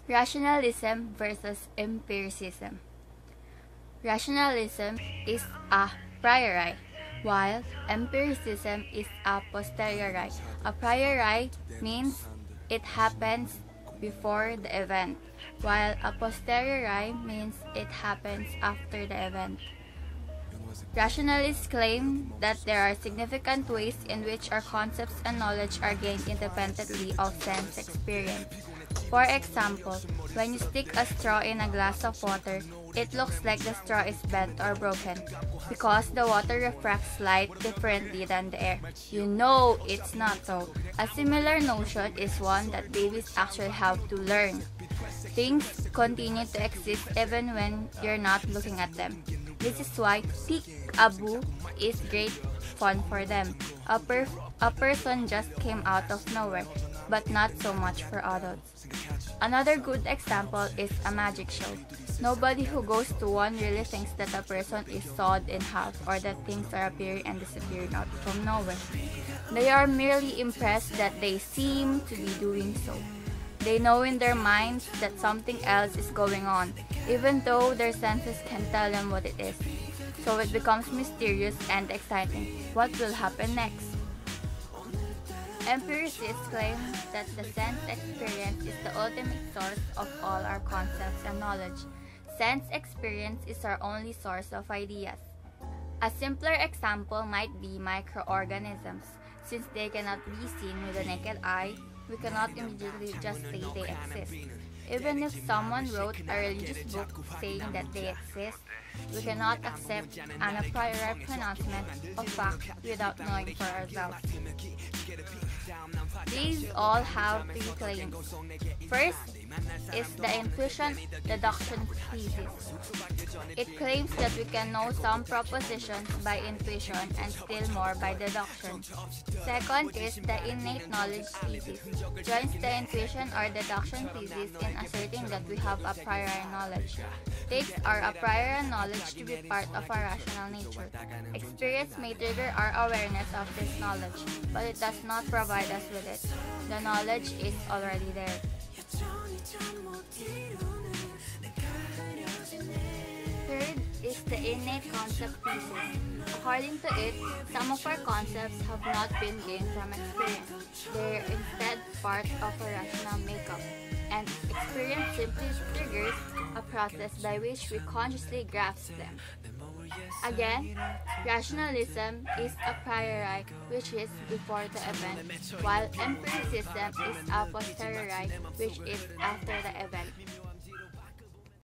Rationalism versus empiricism. Rationalism is a priori, while empiricism is a posteriori. A priori means it happens before the event, while a posteriori means it happens after the event. Rationalists claim that there are significant ways in which our concepts and knowledge are gained independently of sense experience. For example, when you stick a straw in a glass of water, it looks like the straw is bent or broken because the water refracts light differently than the air. You know it's not so. A similar notion is one that babies actually have to learn. Things continue to exist even when you're not looking at them. This is why peek-a-boo is great fun for them. A person just came out of nowhere, but not so much for adults. Another good example is a magic show. Nobody who goes to one really thinks that a person is sawed in half or that things are appearing and disappearing out from nowhere. They are merely impressed that they seem to be doing so. They know in their minds that something else is going on, even though their senses can tell them what it is. So it becomes mysterious and exciting. What will happen next? Empiricists claim that the sense experience is the ultimate source of all our concepts and knowledge. Sense experience is our only source of ideas. A simpler example might be microorganisms. Since they cannot be seen with the naked eye, we cannot immediately just say they exist. Even if someone wrote a religious book saying that they exist, we cannot accept an a priori pronouncement of fact without knowing for ourselves. These all have three claims. First is the intuition-deduction thesis. It claims that we can know some propositions by intuition and still more by deduction. Second is the innate knowledge thesis. Joins the intuition or deduction thesis in asserting that we have a priori knowledge. Takes our a priori knowledge to be part of our rational nature. Experience may trigger our awareness of this knowledge, but it does not provide us with it. The knowledge is already there. Third is the innate concept thesis. According to it, some of our concepts have not been gained from experience. They are instead part of a rational makeup, and experience simply triggers a process by which we consciously grasp them. Again, rationalism is a priori, which is before the event, while empiricism is a posteriori, which is after the event.